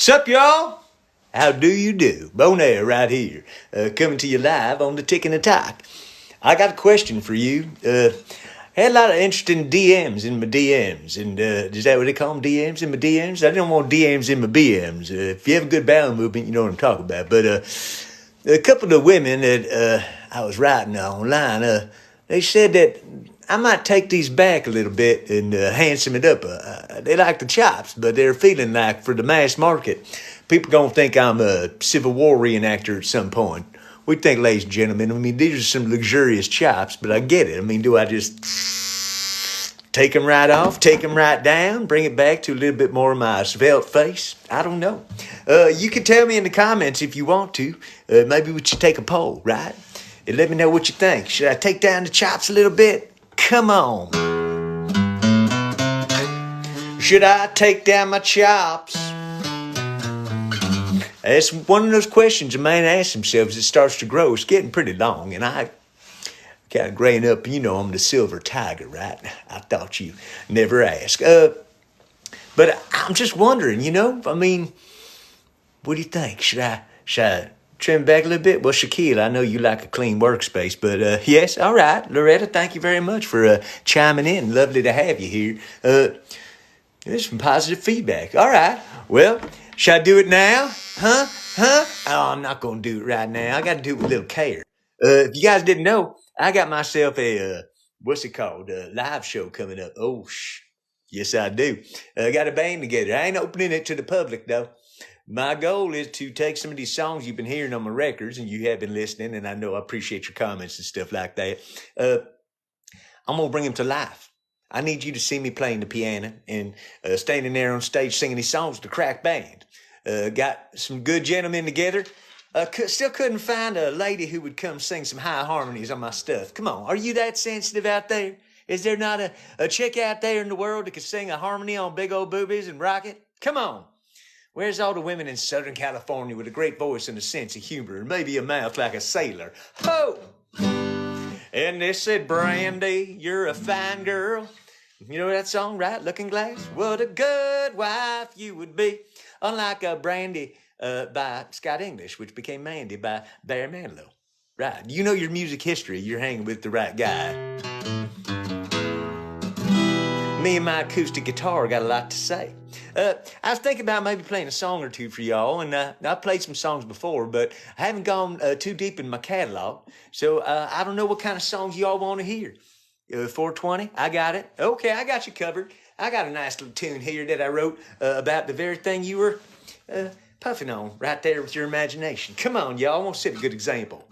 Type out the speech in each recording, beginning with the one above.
Sup, y'all? How do you do? Beau Nair right here, coming to you live on the Tick and the Talk. I got a question for you. Had a lot of interesting DMs in my DMs, and is that what they call them, DMs in my DMs? I don't want DMs in my BMs. If you have a good bowel movement, you know what I'm talking about. But a couple of women that I was writing online, they said that I might take these back a little bit and handsome it up. They like the chops, but they're feeling like for the mass market, people gonna think I'm a Civil War reenactor at some point. We think, ladies and gentlemen, I mean, these are some luxurious chops, but I get it. I mean, do I just take them right off, take them right down, bring it back to a little bit more of my svelte face? I don't know. You can tell me in the comments if you want to. Maybe we should take a poll, right? And let me know what you think. Should I take down the chops a little bit? Come on. Should I take down my chops? It's one of those questions a man asks himself as it starts to grow. It's getting pretty long, and I kind of graying up. You know, I'm the silver tiger, right? I thought you never asked. But I'm just wondering, you know, I mean, what do you think? Should I trim back a little bit? Well, Shaquille, I know you like a clean workspace, but yes, all right. Loretta, thank you very much for chiming in. Lovely to have you here. There's some positive feedback. All right. Well, should I do it now? Huh? Oh, I'm not going to do it right now. I got to do it with a little care. If you guys didn't know, I got myself a, what's it called? A live show coming up. Oh, yes, I do. I got a band together. I ain't opening it to the public, though. My goal is to take some of these songs you've been hearing on my records, and you have been listening, and I know I appreciate your comments and stuff like that. I'm going to bring them to life. I need you to see me playing the piano and standing there on stage singing these songs with the crack band. Got some good gentlemen together. Still couldn't find a lady who would come sing some high harmonies on my stuff. Come on, are you that sensitive out there? Is there not a chick out there in the world that could sing a harmony on Big Old Boobies and rock it? Come on. Where's all the women in Southern California with a great voice and a sense of humor and maybe a mouth like a sailor? Ho! And they said, Brandy, you're a fine girl. You know that song, right? Looking Glass? What a good wife you would be. Unlike Brandy by Scott English, which became Mandy by Barry Manilow. Right. You know your music history. You're hanging with the right guy. Me and my acoustic guitar got a lot to say. I was thinking about maybe playing a song or two for y'all, and I've played some songs before, but I haven't gone too deep in my catalog, so I don't know what kind of songs y'all want to hear. 420, I got it. Okay, I got you covered. I got a nice little tune here that I wrote about the very thing you were puffing on right there with your imagination. Come on, y'all, I want to set a good example.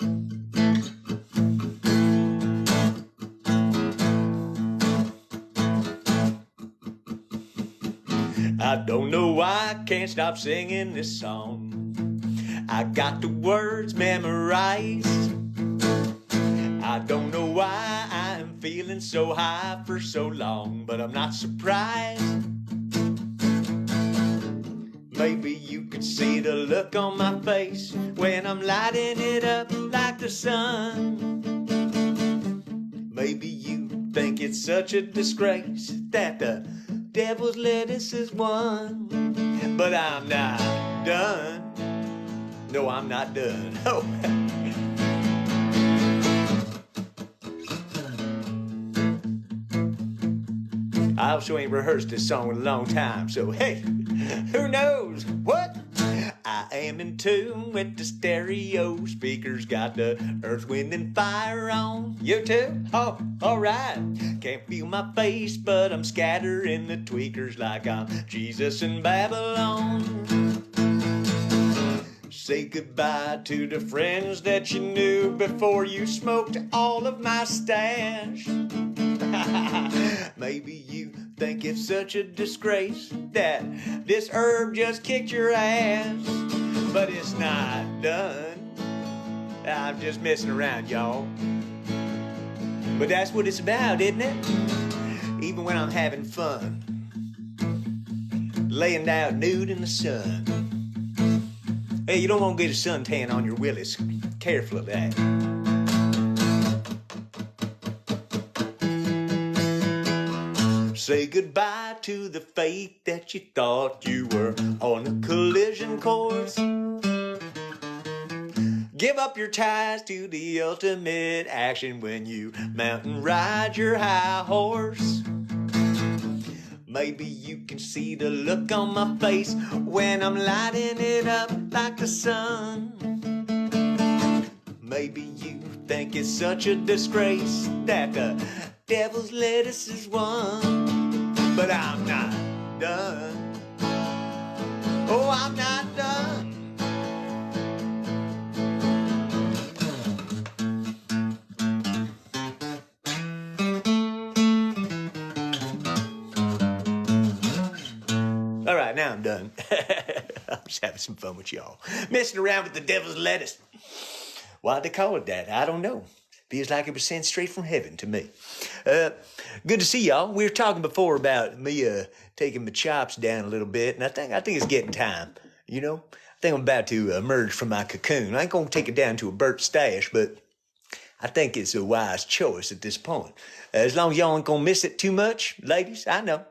I don't know why I can't stop singing this song. I got the words memorized. I don't know why I'm feeling so high for so long, but I'm not surprised. Maybe you could see the look on my face when I'm lighting it up like the sun. Maybe you think it's such a disgrace that the devil's lettuce is won. But I'm not done. No, I'm not done. Oh. I also ain't rehearsed this song in a long time, so hey, who knows what? I am in tune with the stereo speakers, got the earth, wind, and fire on. You too? Oh, alright. Can't feel my face, but I'm scattering the tweakers like I'm Jesus in Babylon. Say goodbye to the friends that you knew before you smoked all of my stash. Maybe you think it's such a disgrace that this herb just kicked your ass. But it's not done. I'm just messing around, y'all. But that's what it's about, isn't it? Even when I'm having fun, laying down nude in the sun. Hey, you don't want to get a suntan on your willies. Careful of that. Say goodbye to the faith that you thought you were on a collision course. Give up your ties to the ultimate action when you mountain ride your high horse. Maybe you can see the look on my face when I'm lighting it up like the sun. Maybe you think it's such a disgrace that the devil's lettuce is won. But I'm not done. Oh, I'm not done. All right, now I'm done. I'm just having some fun with y'all. Messing around with the devil's lettuce. Why'd they call it that? I don't know. Feels like it was sent straight from heaven to me. Good to see y'all. We were talking before about me taking my chops down a little bit, and I think it's getting time. You know, I think I'm about to emerge from my cocoon. I ain't gonna take it down to a burnt stash, but I think it's a wise choice at this point. As long as y'all ain't gonna miss it too much, ladies, I know.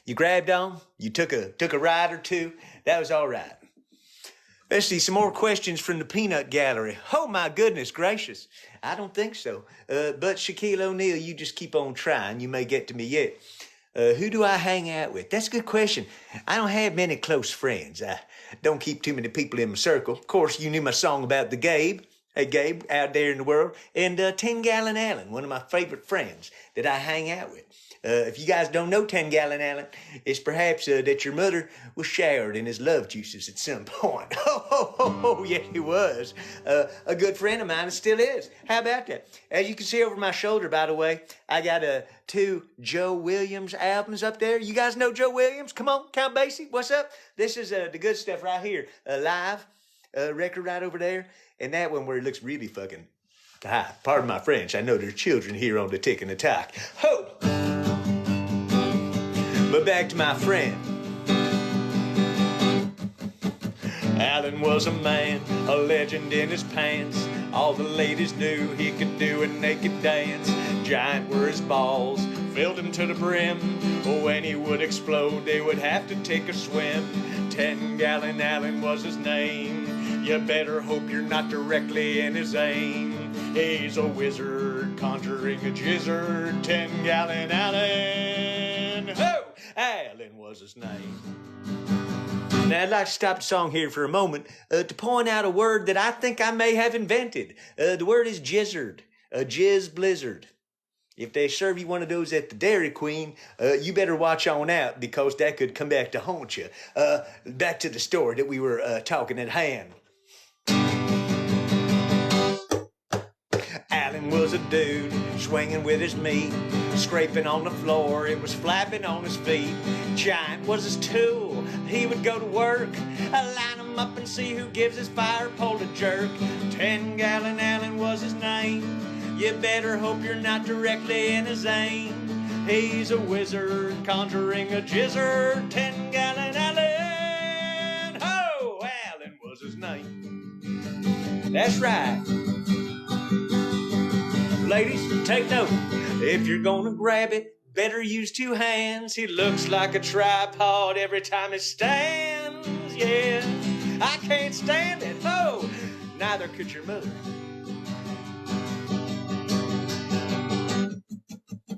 You grabbed on, you took a ride or two, that was all right. Let's see, some more questions from the peanut gallery. Oh my goodness gracious. I don't think so. But Shaquille O'Neal, you just keep on trying. You may get to me yet. Who do I hang out with? That's a good question. I don't have many close friends. I don't keep too many people in my circle. Of course, you knew my song about the Gabe. Hey, Gabe, out there in the world. And 10 Gallon Allen, one of my favorite friends that I hang out with. If you guys don't know 10 Gallon Allen, it's perhaps that your mother was showered in his love juices at some point. Oh, yeah, he was. A good friend of mine and still is. How about that? As you can see over my shoulder, by the way, I got 2 Joe Williams albums up there. You guys know Joe Williams? Come on, Count Basie, what's up? This is the good stuff right here. Live record right over there. And that one where it looks really fucking high. Pardon my French. I know there's children here on the Tick and the Talk. Ho! But back to my friend. Alan was a man, a legend in his pants. All the ladies knew he could do a naked dance. Giant were his balls, filled him to the brim. When he would explode, they would have to take a swim. 10 Gallon Allen was his name. You better hope you're not directly in his aim. He's a wizard, conjuring a jizzard. 10 Gallon Allen. Ho! Allen was his name. Now, I'd like to stop the song here for a moment to point out a word that I think I may have invented. The word is jizzard, a jizz blizzard. If they serve you one of those at the Dairy Queen, you better watch on out because that could come back to haunt you. Back to the story that we were talking at hand. Alan was a dude swinging with his meat, scraping on the floor, it was flapping on his feet. Giant was his tool, he would go to work, line him up and see who gives his fire pole a jerk. 10 Gallon Allen was his name, you better hope you're not directly in his aim. He's a wizard, conjuring a jizzard. 10 Gallon Allen, ho! Allen was his name. That's right. Ladies, take note. If you're gonna grab it, better use 2 hands. He looks like a tripod every time he stands. Yeah, I can't stand it. Oh, neither could your mother.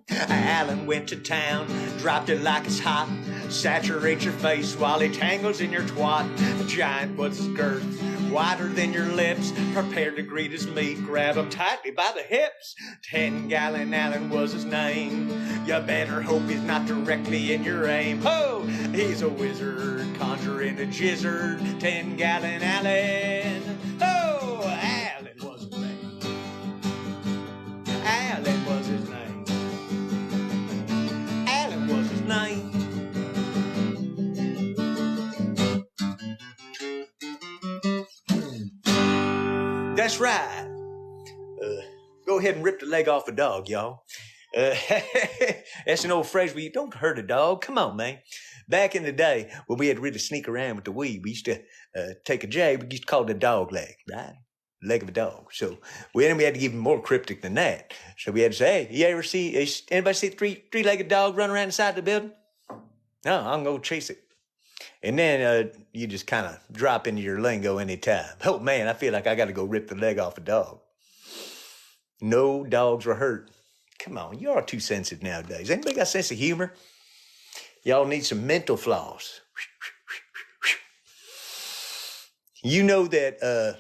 Alan went to town, dropped it like it's hot. Saturate your face while he tangles in your twat. The giant was his girth, wider than your lips. Prepared to greet his meat, grab him tightly by the hips. 10 Gallon Allen was his name. You better hope he's not directly in your aim. Oh, he's a wizard, conjuring a jizzard. 10 Gallon Allen. Oh, Allen was his name. Allen was his name. Allen was his name. That's right. Go ahead and rip the leg off a dog, y'all. That's an old phrase where you don't hurt a dog. Come on, man. Back in the day when we had to really sneak around with the weed, we used to take a jag. We used to call it a dog leg, right? leg of a dog. So we had to give him more cryptic than that. So we had to say, hey, you ever see, anybody see a three-legged dog run around inside the building? No, I'm going to chase it. And then you just kind of drop into your lingo anytime. Oh, man, I feel like I got to go rip the leg off a dog. No dogs were hurt. Come on, you are too sensitive nowadays. Anybody got a sense of humor? Y'all need some mental floss. You know that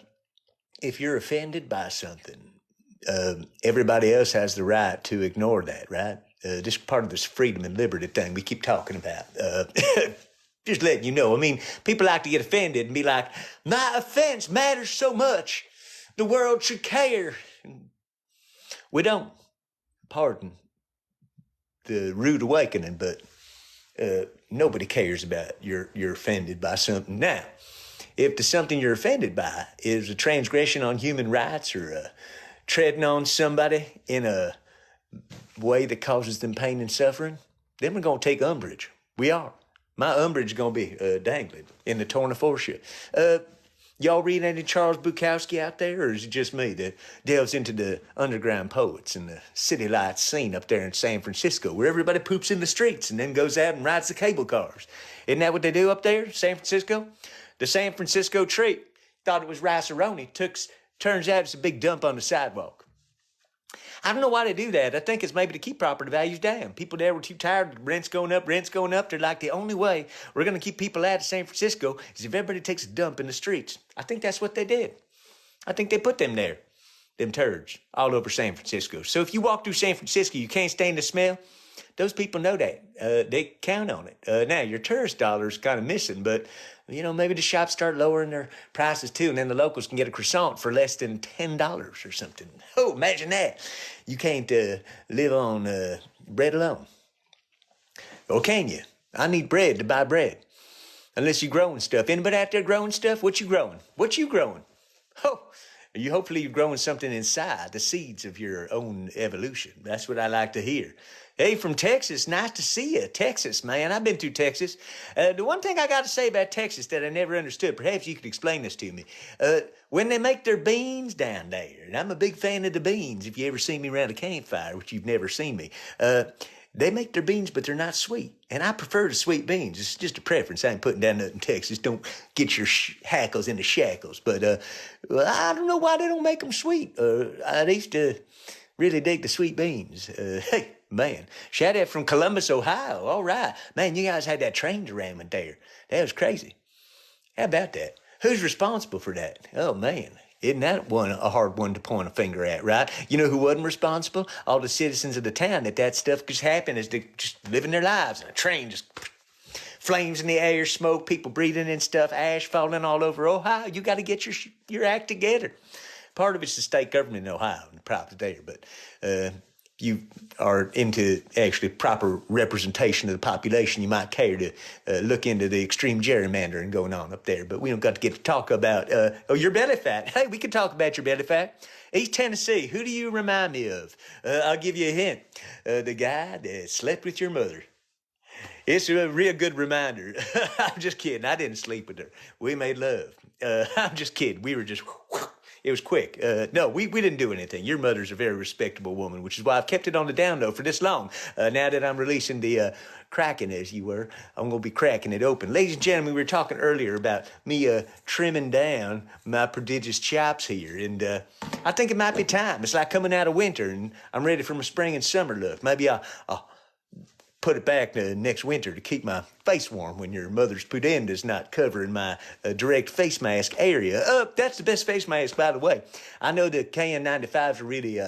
if you're offended by something, everybody else has the right to ignore that, right? Just part of this freedom and liberty thing we keep talking about. Just letting you know. I mean, people like to get offended and be like, my offense matters so much. The world should care. We don't. Pardon the rude awakening, but nobody cares about you're offended by something. Now, if the something you're offended by is a transgression on human rights or treading on somebody in a way that causes them pain and suffering, then we're going to take umbrage. We are. My umbrage is going to be dangling in the torn foreship. Y'all read any Charles Bukowski out there, or is it just me that delves into the underground poets and the city lights scene up there in San Francisco, where everybody poops in the streets and then goes out and rides the cable cars? Isn't that what they do up there, San Francisco? The San Francisco treat thought it was rice-a-roni. Turns out it's a big dump on the sidewalk. I don't know why they do that. I think it's maybe to keep property values down. People there were too tired. Rent's going up. They're like, the only way we're going to keep people out of San Francisco is if everybody takes a dump in the streets. I think that's what they did. I think they put them there, them turds, all over San Francisco. So if you walk through San Francisco, you can't stand the smell. Those people know that. They count on it. Now, your tourist dollar is kind of missing, but, maybe the shops start lowering their prices too, and then the locals can get a croissant for less than $10 or something. Oh, imagine that. You can't live on bread alone. Or can you? I need bread to buy bread. Unless you're growing stuff. Anybody out there growing stuff? What you growing? Oh, hopefully you're growing something inside, the seeds of your own evolution. That's what I like to hear. Hey, from Texas, nice to see you. Texas, man, I've been through Texas. The one thing I got to say about Texas that I never understood, perhaps you could explain this to me. When they make their beans down there, and I'm a big fan of the beans, if you ever see me around a campfire, which you've never seen me, they make their beans, but they're not sweet. And I prefer the sweet beans. It's just a preference. I ain't putting down nothing in Texas. Don't get your hackles into shackles. But I don't know why they don't make them sweet. I used to really dig the sweet beans. Hey, man, shout out from Columbus, Ohio. All right. Man, you guys had that train derailment there. That was crazy. How about that? Who's responsible for that? Oh, man. Isn't that one a hard one to point a finger at, right? You know who wasn't responsible? All the citizens of the town that stuff just happened is they just living their lives. And a train just flames in the air, smoke, people breathing and stuff, ash falling all over Ohio. You got to get your act together. Part of it's the state government in Ohio, and probably there, but you are into actually proper representation of the population, you might care to look into the extreme gerrymandering going on up there. But we don't got to get to talk about, your belly fat. Hey, we can talk about your belly fat. East Tennessee, who do you remind me of? I'll give you a hint. The guy that slept with your mother. It's a real good reminder. I'm just kidding. I didn't sleep with her. We made love. I'm just kidding. We were just... It was quick. No, we didn't do anything. Your mother's a very respectable woman, which is why I've kept it on the down low for this long. Now that I'm releasing the cracking, as you were, I'm going to be cracking it open. Ladies and gentlemen, we were talking earlier about me trimming down my prodigious chops here, and I think it might be time. It's like coming out of winter, and I'm ready for my spring and summer look. Maybe I'll put it back next winter to keep my face warm when your mother's pudenda's not covering my direct face mask area. That's the best face mask, by the way. I know the KN95s are really,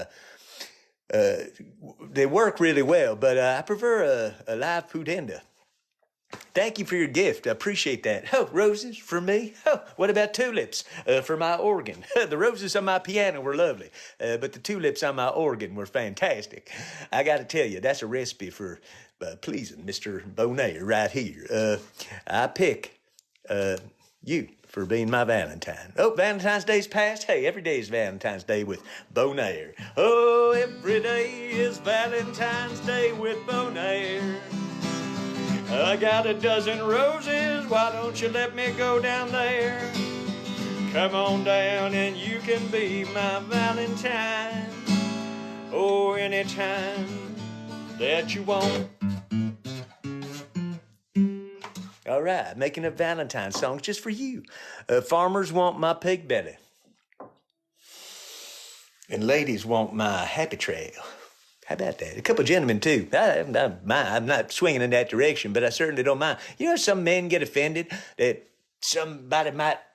they work really well, but I prefer a live pudenda. Thank you for your gift. I appreciate that. Oh, roses for me? Oh, what about tulips for my organ? The roses on my piano were lovely, but the tulips on my organ were fantastic. I got to tell you, that's a recipe for pleasing Mr. Beau Nair right here. I pick you for being my Valentine. Oh, Valentine's Day's past? Hey, every day is Valentine's Day with Beau Nair. Oh, every day is Valentine's Day with Beau Nair. I got a dozen roses, why don't you let me go down there? Come on down and you can be my Valentine. Oh, anytime that you want. All right, making a Valentine song just for you. Farmers want my pig belly. And ladies want my happy trail. How about that? A couple of gentlemen, too. I'm not swinging in that direction, but I certainly don't mind. You know, some men get offended that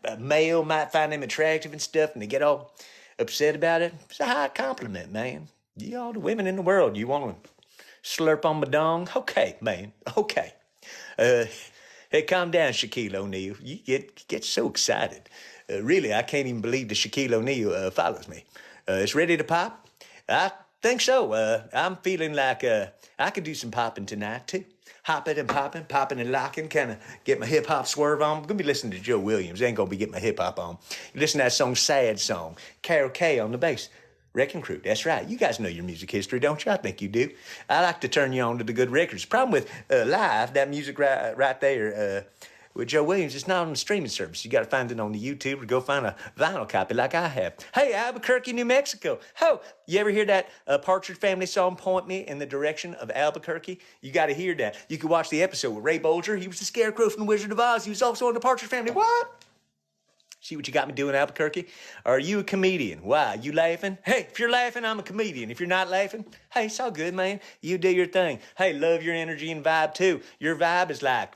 a male might find them attractive and stuff, and they get all upset about it. It's a high compliment, man. You all the women in the world, you want to slurp on my dong? Okay, man, okay. Hey, calm down, Shaquille O'Neal. You get so excited. Really, I can't even believe that Shaquille O'Neal follows me. It's ready to pop? I think so. I'm feeling like I could do some popping tonight, too. Hopping and popping and locking, kind of get my hip-hop swerve on. I'm going to be listening to Joe Williams. I ain't going to be getting my hip-hop on. You listen to that song, Sad Song. Carol Kay on the bass. Wrecking Crew, that's right. You guys know your music history, don't you? I think you do. I like to turn you on to the good records. Problem with live, that music right there with Joe Williams, it's not on the streaming service. You got to find it on the YouTube or go find a vinyl copy like I have. Hey, Albuquerque, New Mexico. Oh, you ever hear that Partridge Family song, Point Me in the Direction of Albuquerque? You got to hear that. You can watch the episode with Ray Bolger. He was the Scarecrow from The Wizard of Oz. He was also on the Partridge Family. What? See what you got me doing, Albuquerque? Are you a comedian? Why? You laughing? Hey, if you're laughing, I'm a comedian. If you're not laughing, hey, it's all good, man. You do your thing. Hey, love your energy and vibe, too. Your vibe is like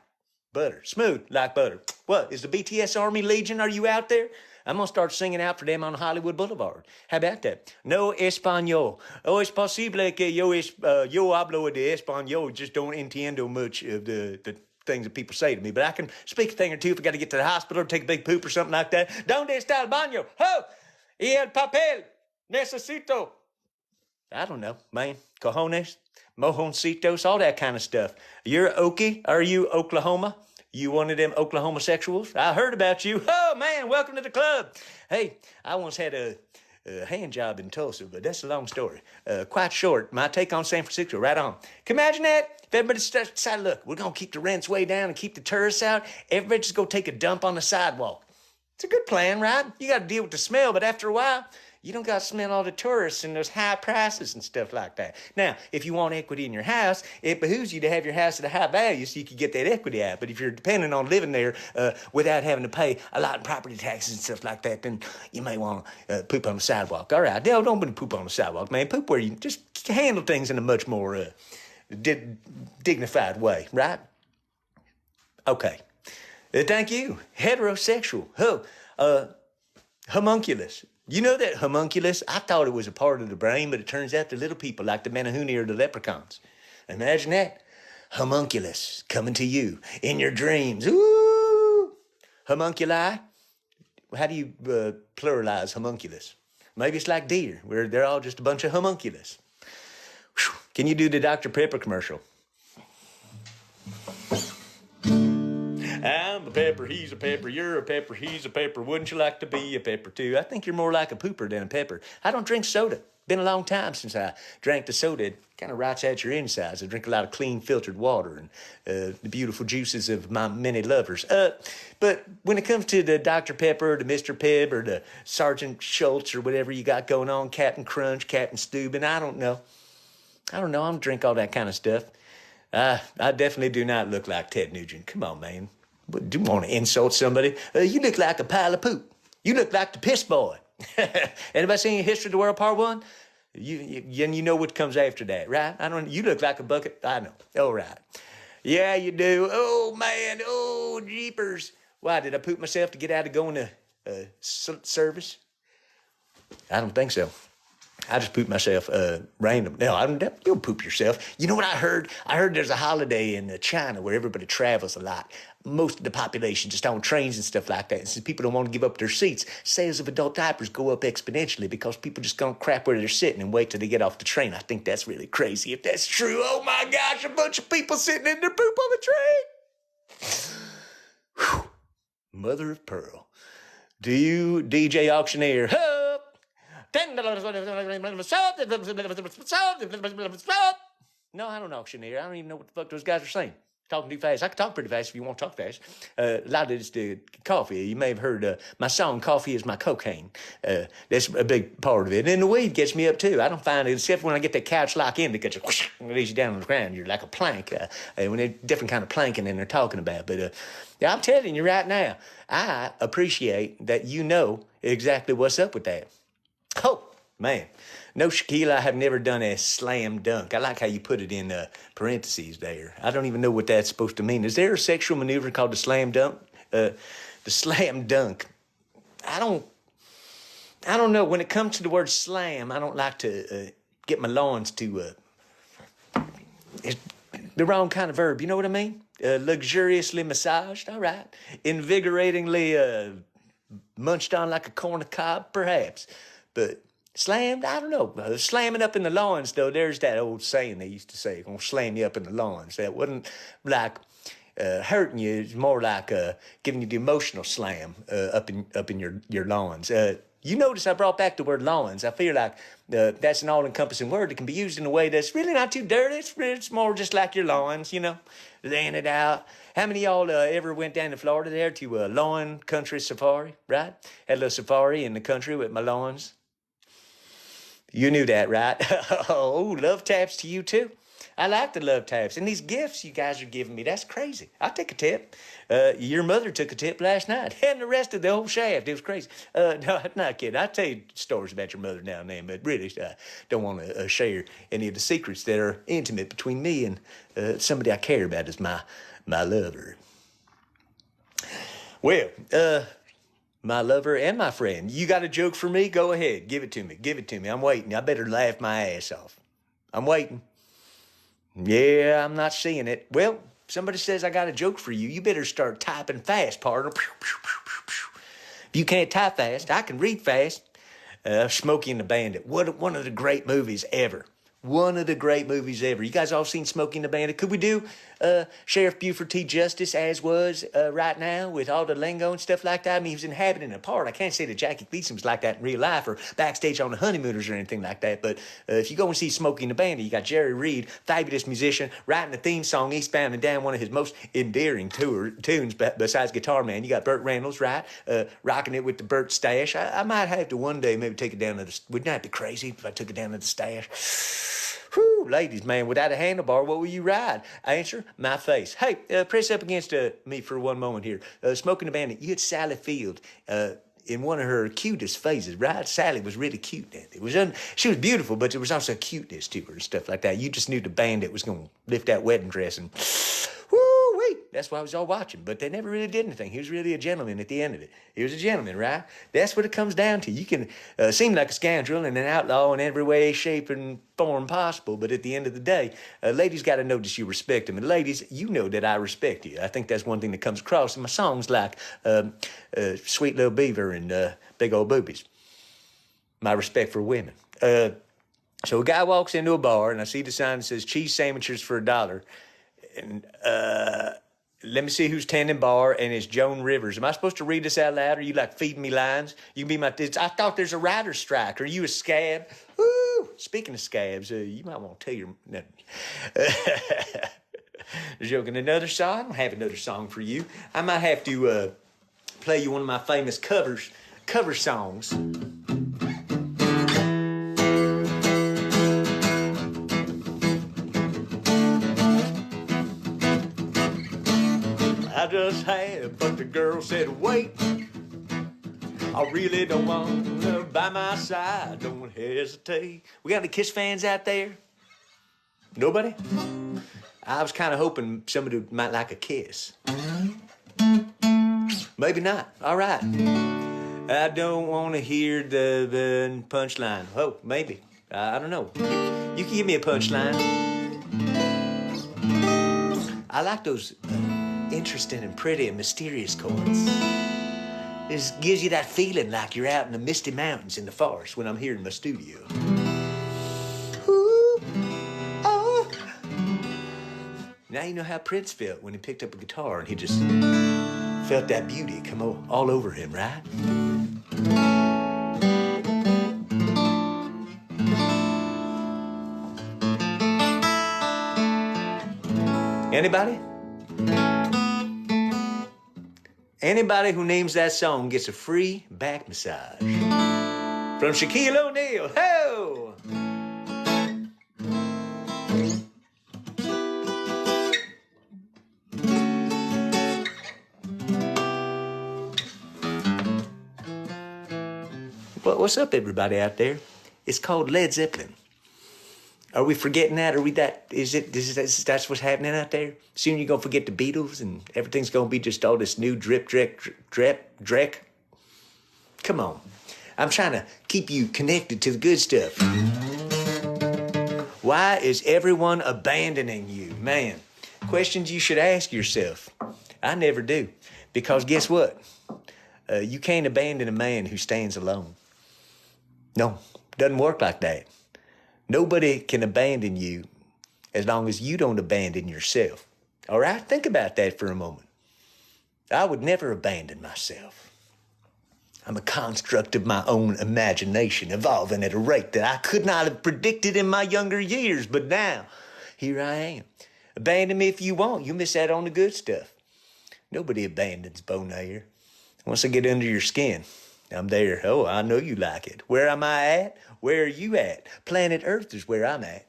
butter. Smooth like butter. What, is the BTS Army Legion? Are you out there? I'm going to start singing out for them on Hollywood Boulevard. How about that? No español. Oh, es posible que yo hablo de español. Just don't entiendo much of the things that people say to me, but I can speak a thing or two if I got to get to the hospital or take a big poop or something like that. ¿Dónde está el baño? Oh, y el papel. Necesito. I don't know, man. Cojones, mojoncitos, all that kind of stuff. You're Okie? Are you Oklahoma? You one of them Oklahoma sexuals? I heard about you. Oh, man, welcome to the club. Hey, I once had a hand job in Tulsa, but that's a long story. Quite short. My take on San Francisco, right on. Can you imagine that? If everybody decided, look, we're going to keep the rents way down and keep the tourists out, everybody just go take a dump on the sidewalk. It's a good plan, right? You got to deal with the smell, but after a while, you don't got to smell all the tourists and those high prices and stuff like that. Now, if you want equity in your house, it behooves you to have your house at a high value so you can get that equity out. But if you're depending on living there without having to pay a lot in property taxes and stuff like that, then you may want to poop on the sidewalk. All right, don't poop on the sidewalk, man. Poop where you just handle things in a much more dignified way, right? Okay. Thank you. Heterosexual. Homunculus. You know that homunculus? I thought it was a part of the brain, but it turns out they're little people like the Manahuni or the leprechauns. Imagine that. Homunculus coming to you in your dreams. Ooh! Homunculi? How do you pluralize homunculus? Maybe it's like deer, where they're all just a bunch of homunculus. Whew. Can you do the Dr. Pepper commercial? I'm a pepper, he's a pepper, you're a pepper, he's a pepper. Wouldn't you like to be a pepper too? I think you're more like a pooper than a pepper. I don't drink soda. Been a long time since I drank the soda. It kind of rots out your insides. I drink a lot of clean filtered water and the beautiful juices of my many lovers. But when it comes to the Dr. Pepper, the Mr. Pibb, or the Sergeant Schultz, or whatever you got going on, Captain Crunch, Captain Steuben, I don't know. I don't drink all that kind of stuff. I definitely do not look like Ted Nugent. Come on, man. Do you want to insult somebody? You look like a pile of poop. You look like the piss boy. Anybody seen History of the World Part 1? You know what comes after that, right? You look like a bucket. I know. All right. Yeah, you do. Oh, man. Oh, jeepers. Why, did I poop myself to get out of going to service? I don't think so. I just poop myself random. No, you'll poop yourself. You know what I heard? I heard there's a holiday in China where everybody travels a lot. Most of the population just on trains and stuff like that. And since people don't want to give up their seats, sales of adult diapers go up exponentially because people just gonna crap where they're sitting and wait till they get off the train. I think that's really crazy. If that's true, oh my gosh, a bunch of people sitting in their poop on the train. Whew. Mother of pearl. Do you, DJ Auctioneer, No, I don't auctioneer. I don't even know what the fuck those guys are saying. Talking too fast. I can talk pretty fast if you want to talk fast. A lot of it's the coffee. You may have heard my song, Coffee is My Cocaine. That's a big part of it. And the weed gets me up too. I don't find it, except when I get that couch lock in, that gets you, whoosh, and lays you down on the ground. You're like a plank. When they're different kind of planking than they're talking about. But I'm telling you right now, I appreciate that you know exactly what's up with that. Oh, man. No, Shaquille, I have never done a slam dunk. I like how you put it in parentheses there. I don't even know what that's supposed to mean. Is there a sexual maneuver called the slam dunk? The slam dunk. I don't know. When it comes to the word slam, I don't like to get my lawns to... it's the wrong kind of verb. You know what I mean? Luxuriously massaged. All right. Invigoratingly munched on like a corn cob, perhaps. But... slammed? I don't know. Slamming up in the lawns, though, there's that old saying they used to say, gonna slam you up in the lawns. That wasn't like hurting you. It's more like giving you the emotional slam up in your lawns. You notice I brought back the word lawns. I feel like that's an all-encompassing word that can be used in a way that's really not too dirty. It's more just like your lawns, you know, laying it out. How many of y'all ever went down to Florida there to lawn country safari, right? Had a little safari in the country with my lawns. You knew that, right? Oh, love taps to you too. I like the love taps. And these gifts you guys are giving me, that's crazy. I'll take a tip. Your mother took a tip last night. And the rest of the whole shaft. It was crazy. No, I'm not kidding. I'll tell you stories about your mother now and then, but really, I don't want to share any of the secrets that are intimate between me and somebody I care about as my lover. Well, my lover and my friend, you got a joke for me? Go ahead. Give it to me. Give it to me. I'm waiting. I better laugh my ass off. I'm waiting. Yeah, I'm not seeing it. Well, somebody says I got a joke for you. You better start typing fast, partner. If you can't type fast, I can read fast. Smokey and the Bandit. One of the great movies ever. One of the great movies ever. You guys all seen Smokey and the Bandit? Could we do Sheriff Buford T. Justice as was right now with all the lingo and stuff like that? I mean, he was inhabiting a part. I can't say that Jackie Gleason was like that in real life or backstage on the Honeymooners or anything like that. But if you go and see Smokey and the Bandit, you got Jerry Reed, fabulous musician, writing the theme song Eastbound and Down, one of his most endearing tunes besides Guitar Man. You got Burt Reynolds, right? Rocking it with the Burt stash. I might have to one day maybe take it down to the... Wouldn't that be crazy if I took it down to the stash? Whew, ladies, man, without a handlebar, what will you ride? Answer, my face. Hey, press up against me for one moment here. Smoking the Bandit, you had Sally Field in one of her cutest phases, right? Sally was really cute then. She was beautiful, but there was also a cuteness to her and stuff like that. You just knew the Bandit was going to lift that wedding dress and... Woo-wee! That's why I was all watching, but they never really did anything. He was really a gentleman at the end of it. He was a gentleman, right? That's what it comes down to. You can seem like a scoundrel and an outlaw in every way, shape, and form possible, but at the end of the day, ladies got to know that you respect them. And ladies, you know that I respect you. I think that's one thing that comes across in my songs like Sweet Little Beaver and Big Old Boobies. My respect for women. So a guy walks into a bar, and I see the sign that says cheese sandwiches for $1. And let me see who's tending bar, and it's Joan Rivers. Am I supposed to read this out loud, or are you like feeding me lines? You can be my... I thought there's a writer's strike. Are you a scab? Woo! Speaking of scabs, you might want to tell your... Joking. Another song? I don't have another song for you. I might have to play you one of my famous cover songs. I just had, but the girl said, wait. I really don't want her by my side. Don't hesitate. We got any Kiss fans out there? Nobody? I was kind of hoping somebody might like a kiss. Maybe not. All right. I don't want to hear the punchline. Oh, maybe. I don't know. You can give me a punchline. I like those... interesting and pretty and mysterious chords. It gives you that feeling like you're out in the misty mountains in the forest when I'm here in my studio. Ooh, oh. Now you know how Prince felt when he picked up a guitar and he just felt that beauty come all over him, right? Anybody? Anybody who names that song gets a free back massage. From Shaquille O'Neal. Ho! What's up, everybody out there? It's called Led Zeppelin. Are we forgetting that? Are we that? That's what's happening out there? Soon you're going to forget the Beatles and everything's going to be just all this new drek. Come on. I'm trying to keep you connected to the good stuff. Why is everyone abandoning you? Man, questions you should ask yourself. I never do. Because guess what? You can't abandon a man who stands alone. No, doesn't work like that. Nobody can abandon you as long as you don't abandon yourself. All right? Think about that for a moment. I would never abandon myself. I'm a construct of my own imagination, evolving at a rate that I could not have predicted in my younger years. But now, here I am. Abandon me if you want. You miss out on the good stuff. Nobody abandons Beau Nair. Once I get under your skin, I'm there. Oh, I know you like it. Where am I at? Where are you at? Planet Earth is where I'm at.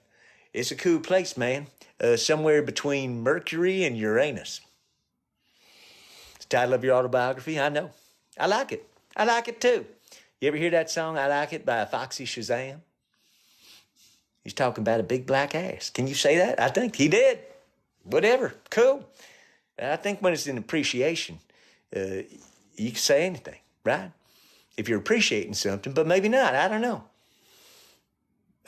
It's a cool place, man. Somewhere between Mercury and Uranus. It's the title of your autobiography. I know. I like it. I like it too. You ever hear that song, I Like It, by Foxy Shazam? He's talking about a big black ass. Can you say that? I think he did. Whatever. Cool. I think when it's in appreciation, you can say anything, right? If you're appreciating something, but maybe not. I don't know.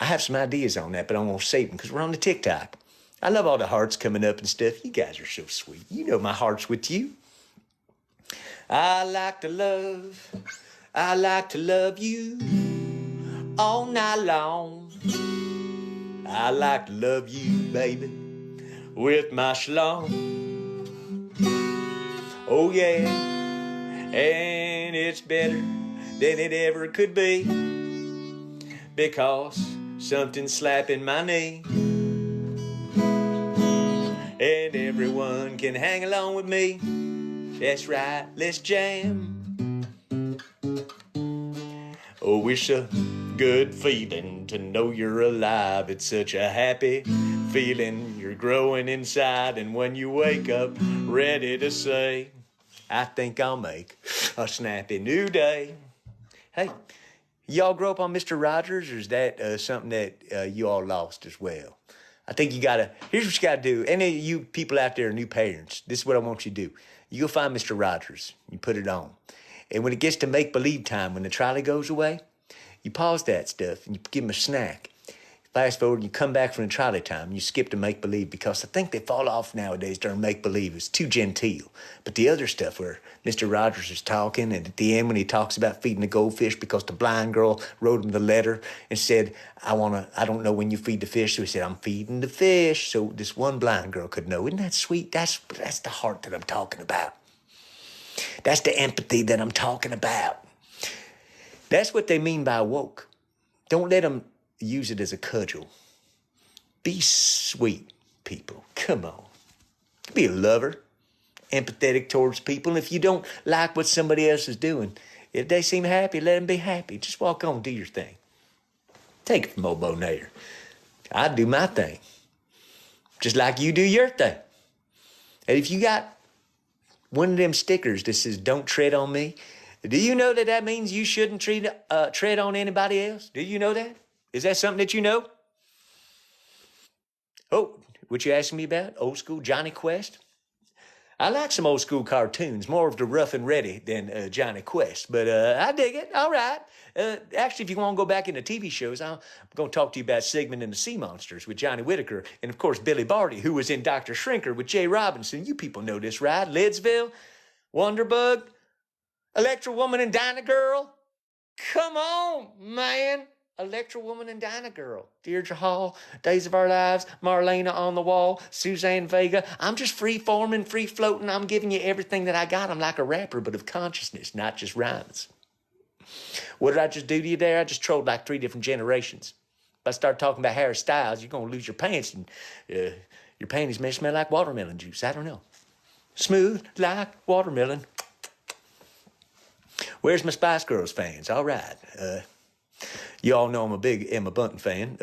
I have some ideas on that, but I won't save them because we're on the TikTok. I love all the hearts coming up and stuff. You guys are so sweet. You know my heart's with you. I like to love you all night long. I like to love you, baby, with my shalom. Oh yeah, and it's better than it ever could be because something's slapping my knee. And everyone can hang along with me. That's right, let's jam. Oh, it's a good feeling to know you're alive. It's such a happy feeling. You're growing inside, and when you wake up, ready to say, I think I'll make a snappy new day. Hey, y'all grow up on Mr. Rogers, or is that something that you all lost as well? I think here's what you gotta do. Any of you people out there, new parents, this is what I want you to do. You go find Mr. Rogers, you put it on. And when it gets to make-believe time, when the trolley goes away, you pause that stuff and you give them a snack. Fast forward, and you come back from the trolley time, and you skip to make-believe because I think they fall off nowadays during make-believe. It's too genteel. But the other stuff where Mr. Rogers is talking, and at the end when he talks about feeding the goldfish because the blind girl wrote him the letter and said, I don't know when you feed the fish. So he said, I'm feeding the fish. So this one blind girl could know. Isn't that sweet? That's the heart that I'm talking about. That's the empathy that I'm talking about. That's what they mean by woke. Don't let them use it as a cudgel. Be sweet, people. Come on. Be a lover, empathetic towards people. And if you don't like what somebody else is doing, if they seem happy, let them be happy. Just walk on, do your thing. Take it from old Beau Nair. I do my thing, just like you do your thing. And if you got one of them stickers that says, don't tread on me, do you know that means you shouldn't tread on anybody else? Do you know that? Is that something that you know? Oh, what you asking me about? Old school Johnny Quest? I like some old school cartoons, more of the rough and ready than Johnny Quest, but I dig it. All right. Actually, if you want to go back into TV shows, I'm going to talk to you about Sigmund and the Sea Monsters with Johnny Whitaker, and of course Billy Barty, who was in Dr. Shrinker with Jay Robinson. You people know this, right? Lidsville, Wonderbug, Electra Woman and Dinah Girl. Come on, man. Electra Woman and Dinah Girl, Deirdre Hall, Days of Our Lives, Marlena on the Wall, Suzanne Vega. I'm just free-forming, free-floating. I'm giving you everything that I got. I'm like a rapper, but of consciousness, not just rhymes. What did I just do to you there? I just trolled like 3 different generations. If I start talking about Harry Styles, you're going to lose your pants, and your panties may smell like watermelon juice. I don't know. Smooth like watermelon. Where's my Spice Girls fans? All right. You all know I'm a big Emma Bunton fan.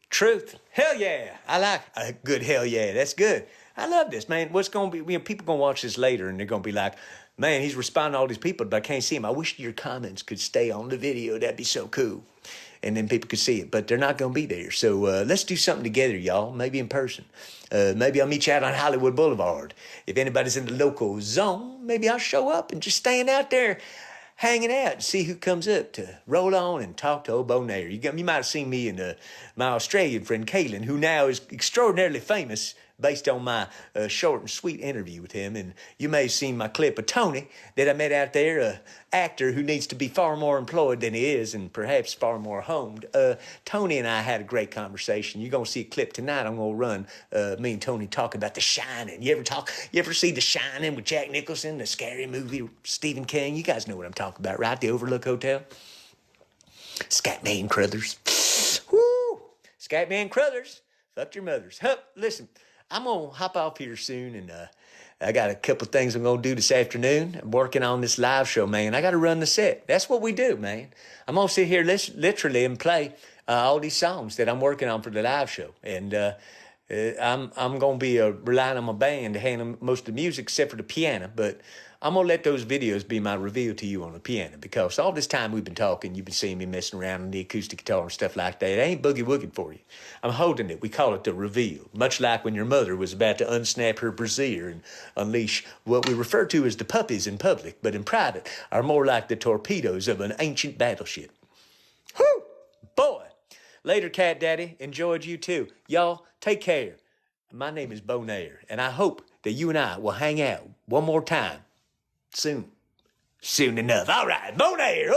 Truth. Hell yeah. I like a good hell yeah. That's good. I love this, man. What's going to be, people going to watch this later and they're going to be like, man, he's responding to all these people, but I can't see him. I wish your comments could stay on the video. That'd be so cool. And then people could see it, but they're not going to be there. So let's do something together, y'all, maybe in person. Maybe I'll meet you out on Hollywood Boulevard. If anybody's in the local zone, maybe I'll show up and just stand out there hanging out and see who comes up to roll on and talk to old Beau Nair. You might have seen me and my Australian friend Kaylin, who now is extraordinarily famous based on my short and sweet interview with him. And you may have seen my clip of Tony that I met out there, an actor who needs to be far more employed than he is and perhaps far more homed. Tony and I had a great conversation. You're going to see a clip tonight. I'm going to run me and Tony talk about The Shining. You ever see The Shining with Jack Nicholson, the scary movie, Stephen King? You guys know what I'm talking about, right? The Overlook Hotel. Scatman Crothers. Woo! Scatman Crothers. Fucked your mothers. Hup, listen. I'm going to hop off here soon, and I got a couple of things I'm going to do this afternoon. I'm working on this live show, man. I got to run the set. That's what we do, man. I'm going to sit here literally and play all these songs that I'm working on for the live show. And I'm going to be relying on my band to handle most of the music except for the piano, but I'm going to let those videos be my reveal to you on the piano, because all this time we've been talking, you've been seeing me messing around on the acoustic guitar and stuff like that. It ain't boogie-woogie for you. I'm holding it. We call it the reveal, much like when your mother was about to unsnap her brassiere and unleash what we refer to as the puppies in public, but in private are more like the torpedoes of an ancient battleship. Whew! Boy! Later, Cat Daddy. Enjoyed you too. Y'all, take care. My name is Beau Nair, and I hope that you and I will hang out one more time soon. Soon enough. All right, Beau Nair.